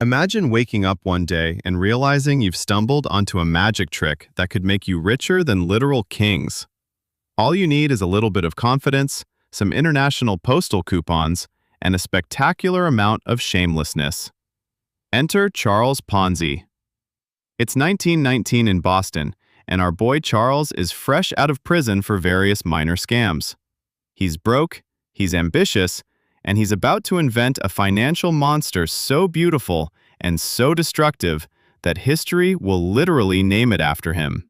Imagine waking up one day and realizing you've stumbled onto a magic trick that could make you richer than literal kings. All you need is a little bit of confidence, some international postal coupons, and a spectacular amount of shamelessness. Enter Charles Ponzi. It's 1919 in Boston, and our boy Charles is fresh out of prison for various minor scams. He's broke, he's ambitious, and he's about to invent a financial monster so beautiful and so destructive that history will literally name it after him.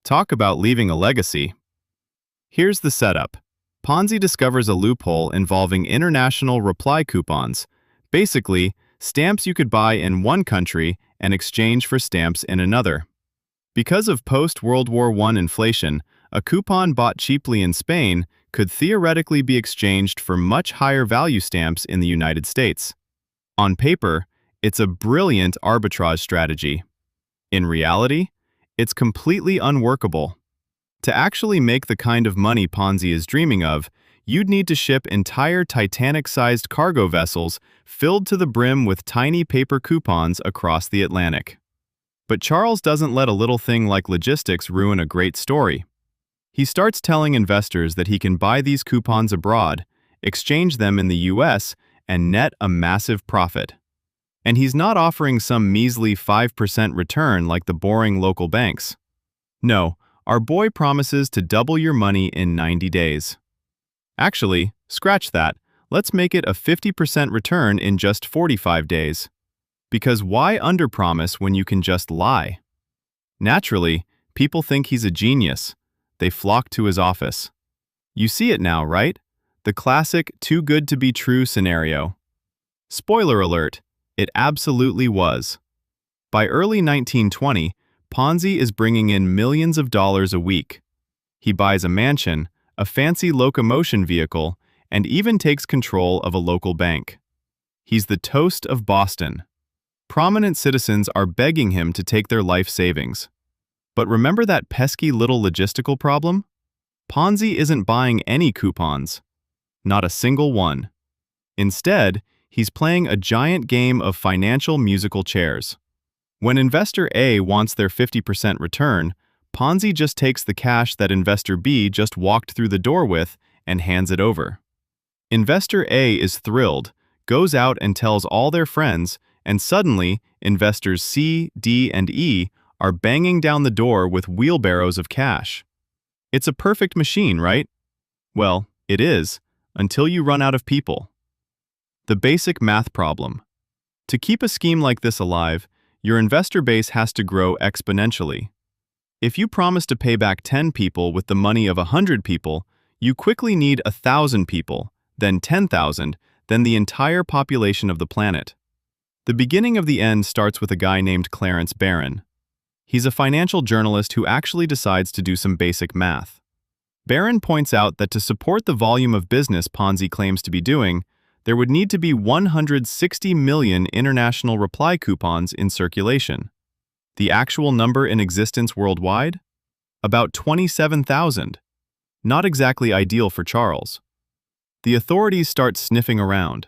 Talk about leaving a legacy. Here's the setup. Ponzi discovers a loophole involving international reply coupons, basically stamps you could buy in one country and exchange for stamps in another. Because of post-World War I inflation, a coupon bought cheaply in Spain could theoretically be exchanged for much higher value stamps in the United States. On paper, it's a brilliant arbitrage strategy. In reality, it's completely unworkable. To actually make the kind of money Ponzi is dreaming of, you'd need to ship entire Titanic-sized cargo vessels filled to the brim with tiny paper coupons across the Atlantic. But Charles doesn't let a little thing like logistics ruin a great story. He starts telling investors that he can buy these coupons abroad, exchange them in the US, and net a massive profit. And he's not offering some measly 5% return like the boring local banks. No, our boy promises to double your money in 90 days. Actually, scratch that. Let's make it a 50% return in just 45 days. Because why underpromise when you can just lie? Naturally, people think he's a genius. They flock to his office. You see it now, right? The classic too good to be true scenario. Spoiler alert, it absolutely was. By early 1920, Ponzi is bringing in millions of dollars a week. He buys a mansion, a fancy locomotion vehicle, and even takes control of a local bank. He's the toast of Boston. Prominent citizens are begging him to take their life savings. But remember that pesky little logistical problem? Ponzi isn't buying any coupons. Not a single one. Instead, he's playing a giant game of financial musical chairs. When investor A wants their 50% return, Ponzi just takes the cash that investor B just walked through the door with and hands it over. Investor A is thrilled, goes out and tells all their friends, and suddenly, investors C, D, and E are banging down the door with wheelbarrows of cash. It's a perfect machine, right? Well, it is, until you run out of people. The basic math problem. To keep a scheme like this alive, your investor base has to grow exponentially. If you promise to pay back 10 people with the money of 100 people, you quickly need 1,000 people, then 10,000, then the entire population of the planet. The beginning of the end starts with a guy named Clarence Barron. He's a financial journalist who actually decides to do some basic math. Barron points out that to support the volume of business Ponzi claims to be doing, there would need to be 160 million international reply coupons in circulation. The actual number in existence worldwide? About 27,000. Not exactly ideal for Charles. The authorities start sniffing around.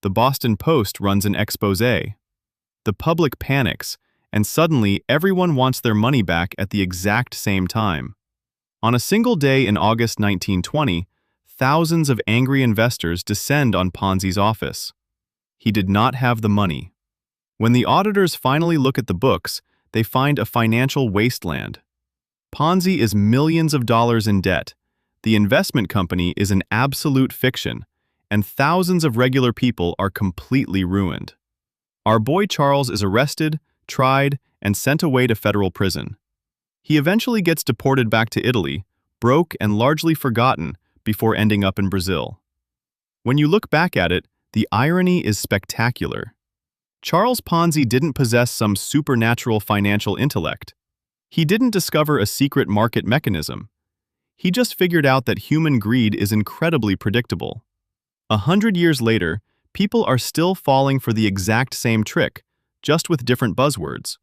The Boston Post runs an expose. The public panics, and suddenly everyone wants their money back at the exact same time. On a single day in August 1920, thousands of angry investors descend on Ponzi's office. He did not have the money. When the auditors finally look at the books, they find a financial wasteland. Ponzi is millions of dollars in debt. The investment company is an absolute fiction, and thousands of regular people are completely ruined. Our boy Charles is arrested, tried, and sent away to federal prison. He eventually gets deported back to Italy, broke and largely forgotten, before ending up in Brazil. When you look back at it, the irony is spectacular. Charles Ponzi didn't possess some supernatural financial intellect. He didn't discover a secret market mechanism. He just figured out that human greed is incredibly predictable. 100 years later, people are still falling for the exact same trick, just with different buzzwords.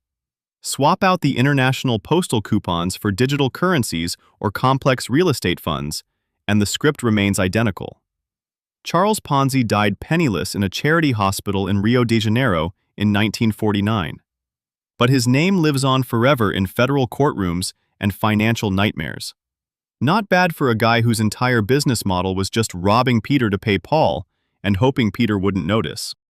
Swap out the international postal coupons for digital currencies or complex real estate funds, and the script remains identical. Charles Ponzi died penniless in a charity hospital in Rio de Janeiro in 1949. But his name lives on forever in federal courtrooms and financial nightmares. Not bad for a guy whose entire business model was just robbing Peter to pay Paul and hoping Peter wouldn't notice.